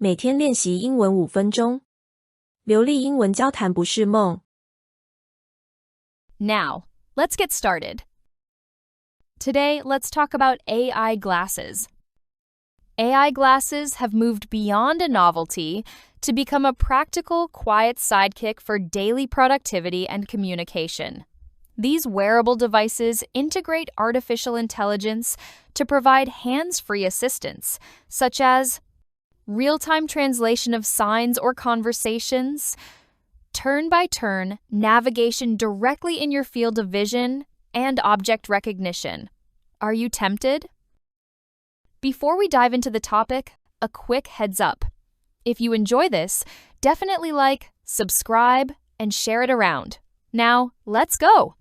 每天练习英文5分钟，流利英文交谈不是梦。Now, let's get started. Today, let's talk about AI glasses. AI glasses have moved beyond a novelty to become a practical, quiet sidekick for daily productivity and communication. These wearable devices integrate artificial intelligence to provide hands-free assistance, such as real-time translation of signs or conversations, turn-by-turn navigation directly in your field of vision, and object recognition. Are you tempted? Before we dive into the topic, a quick heads up. If you enjoy this, definitely like, subscribe, and share it around. Now, let's go!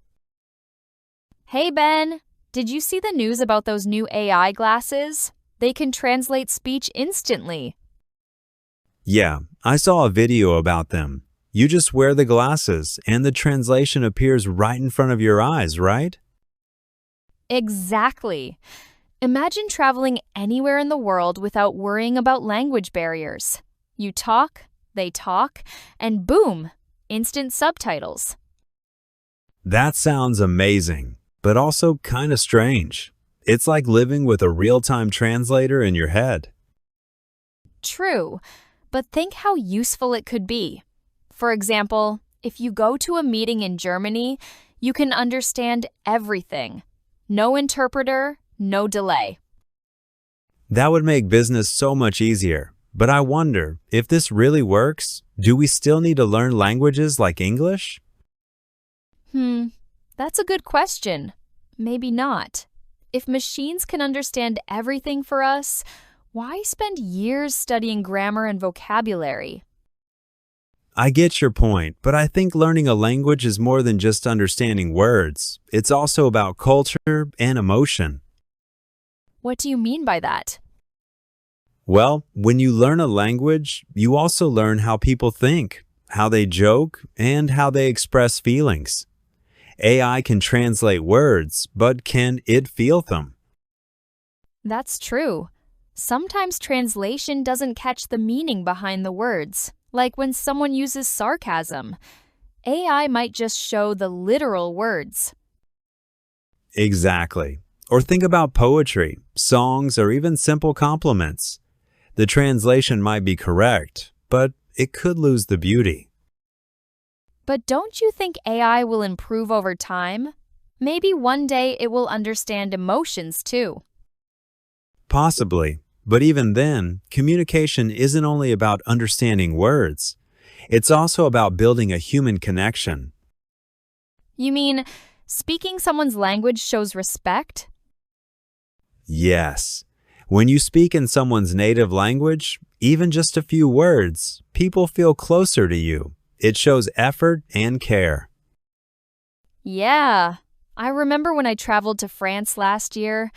Hey Ben, did you see the news about those new AI glasses? They can translate speech instantly. Yeah, I saw a video about them. You just wear the glasses and the translation appears right in front of your eyes, right? Exactly. Imagine traveling anywhere in the world without worrying about language barriers. You talk, they talk, and boom, instant subtitles. That sounds amazing, but also kind of strange. It's like living with a real-time translator in your head. True, but think how useful it could be. For example, if you go to a meeting in Germany, you can understand everything. No interpreter, no delay. That would make business so much easier. But I wonder, if this really works, do we still need to learn languages like English? That's a good question. Maybe not. If machines can understand everything for us, why spend years studying grammar and vocabulary? I get your point, but I think learning a language is more than just understanding words. It's also about culture and emotion. What do you mean by that? Well, when you learn a language, you also learn how people think, how they joke, and how they express feelings. AI can translate words, but can it feel them? That's true. Sometimes translation doesn't catch the meaning behind the words, like when someone uses sarcasm. AI might just show the literal words. Exactly. Or think about poetry, songs, or even simple compliments. The translation might be correct, but it could lose the beauty. But don't you think AI will improve over time? Maybe one day it will understand emotions too. Possibly, but even then, communication isn't only about understanding words. It's also about building a human connection. You mean speaking someone's language shows respect? Yes. When you speak in someone's native language, even just a few words, people feel closer to you. It shows effort and care. Yeah. I remember when I traveled to France last year.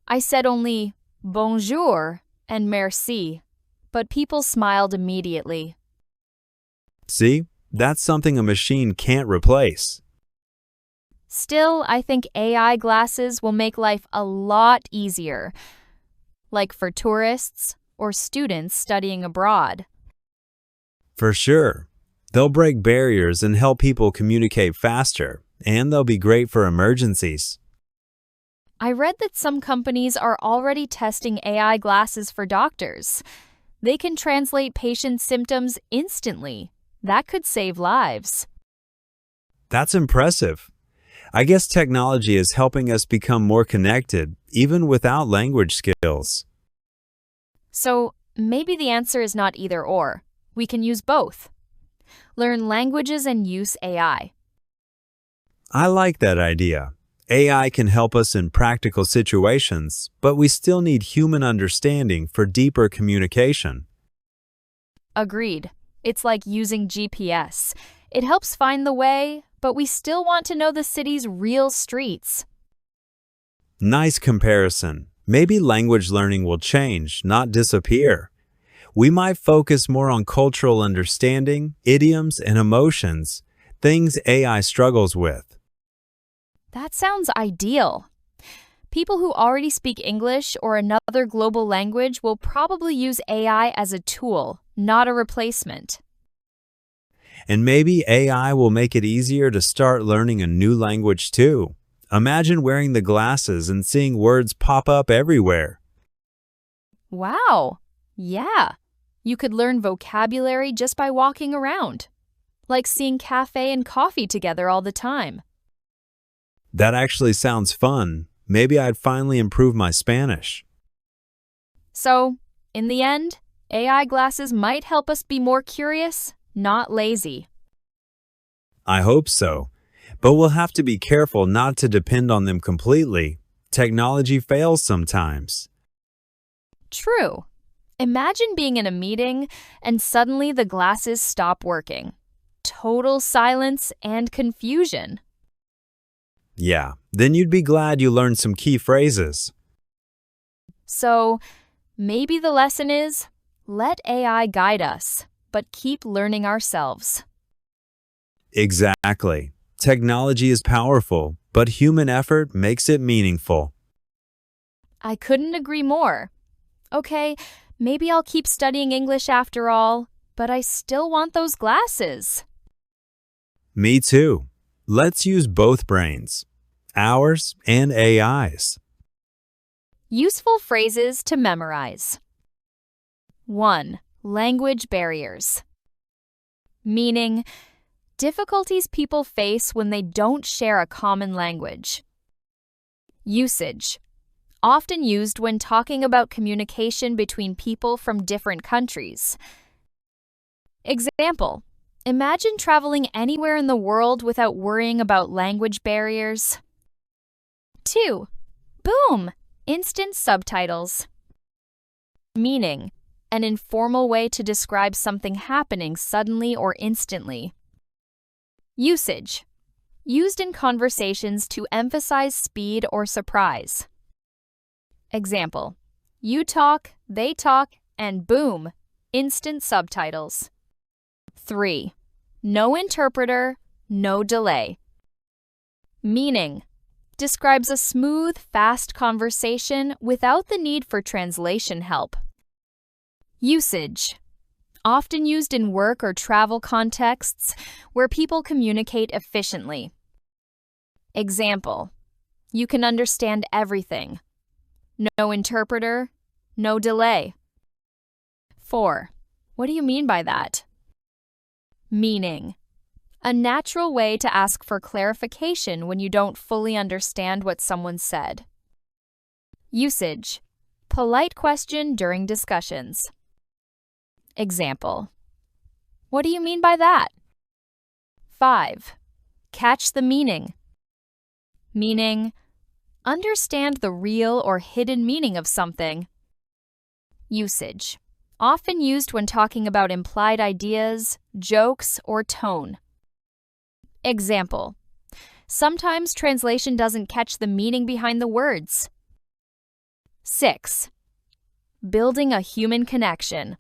I said only bonjour and merci, but people smiled immediately. See, that's something a machine can't replace. Still, I think AI glasses will make life a lot easier, like for tourists or students studying abroad. For sure. They'll break barriers and help people communicate faster, and they'll be great for emergencies. I read that some companies are already testing AI glasses for doctors. They can translate patients' symptoms instantly. That could save lives. That's impressive. I guess technology is helping us become more connected, even without language skills. So maybe the answer is not either or. We can use both. Learn languages and use AI. I like that idea. AI can help us in practical situations, but we still need human understanding for deeper communication. Agreed. It's like using GPS. It helps find the way, but we still want to know the city's real streets. Nice comparison. Maybe language learning will change, not disappear. We might focus more on cultural understanding, idioms, and emotions, things AI struggles with. That sounds ideal. People who already speak English or another global language will probably use AI as a tool, not a replacement. And maybe AI will make it easier to start learning a new language too. Imagine wearing the glasses and seeing words pop up everywhere. Wow! Yeah, you could learn vocabulary just by walking around, like seeing cafe and coffee together all the time. That actually sounds fun. Maybe I'd finally improve my Spanish. So, in the end, AI glasses might help us be more curious, not lazy. I hope so. But we'll have to be careful not to depend on them completely. Technology fails sometimes. True. Imagine being in a meeting and suddenly the glasses stop working. Total silence and confusion. Yeah, then you'd be glad you learned some key phrases. So, maybe the lesson is, let AI guide us, but keep learning ourselves. Exactly. Technology is powerful, but human effort makes it meaningful. I couldn't agree more. Okay, maybe I'll keep studying English after all, but I still want those glasses. Me too. Let's use both brains, ours and AI's. Useful phrases to memorize. 1. Language barriers. Meaning, difficulties people face when they don't share a common language. Usage. Often used when talking about communication between people from different countries. Example. Imagine traveling anywhere in the world without worrying about language barriers. 2. Boom! Instant subtitles. Meaning, an informal way to describe something happening suddenly or instantly. Usage. Used in conversations to emphasize speed or surprise. Example. You talk, they talk, and boom! Instant subtitles. 3. No interpreter, no delay. Meaning, describes a smooth, fast conversation without the need for translation help. Usage. Often used in work or travel contexts where people communicate efficiently. Example. You can understand everything. No interpreter, no delay. 4. What do you mean by that? Meaning, a natural way to ask for clarification when you don't fully understand what someone said. Usage. Polite question during discussions. Example. What do you mean by that? 5. Catch the meaning. Meaning, understand the real or hidden meaning of something. Usage. Often used when talking about implied ideas, jokes, or tone. Example. Sometimes translation doesn't catch the meaning behind the words. 6. Building a human connection.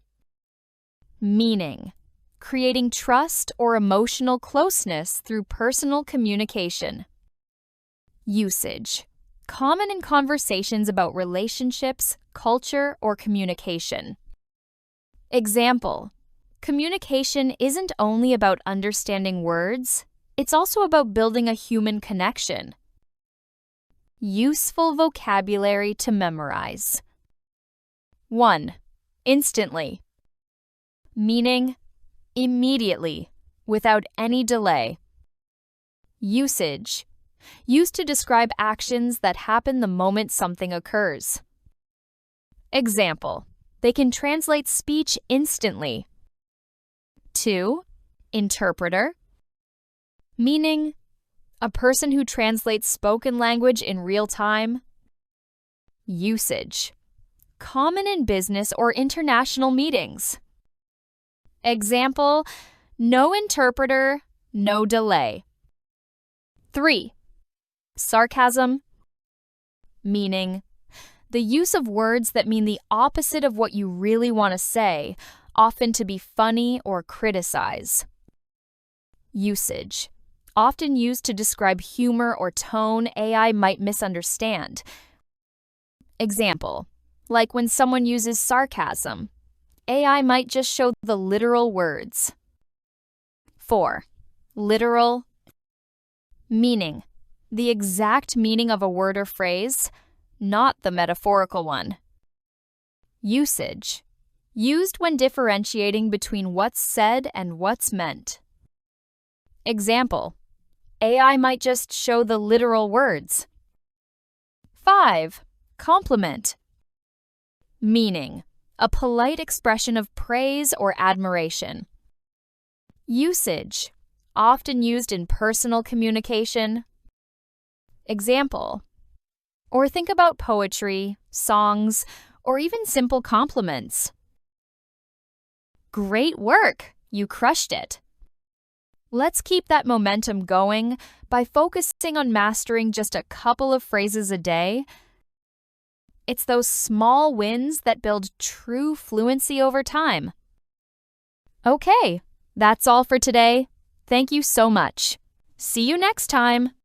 Meaning, creating trust or emotional closeness through personal communication. Usage. Common in conversations about relationships, culture, or communication. Example. Communication isn't only about understanding words, it's also about building a human connection. Useful vocabulary to memorize. 1. Instantly. Meaning, immediately, without any delay. Usage. Used to describe actions that happen the moment something occurs. Example. They can translate speech instantly. 2. Interpreter. Meaning, a person who translates spoken language in real time. Usage. Common in business or international meetings. Example, no interpreter, no delay. 3. Sarcasm. Meaning, the use of words that mean the opposite of what you really want to say, often to be funny or criticize. Usage. Often used to describe humor or tone AI might misunderstand, Example, like when someone uses sarcasm, AI might just show the literal words. 4. Literal. Meaning. The exact meaning of a word or phrase, not the metaphorical one. Usage. Used when differentiating between what's said and what's meant. Example, AI might just show the literal words. 5. Compliment. Meaning, a polite expression of praise or admiration. Usage, often used in personal communication. Example, or think about poetry, songs, or even simple compliments. Great work! You crushed it. Let's keep that momentum going by focusing on mastering just a couple of phrases a day. It's those small wins that build true fluency over time. Okay, that's all for today. Thank you so much. See you next time.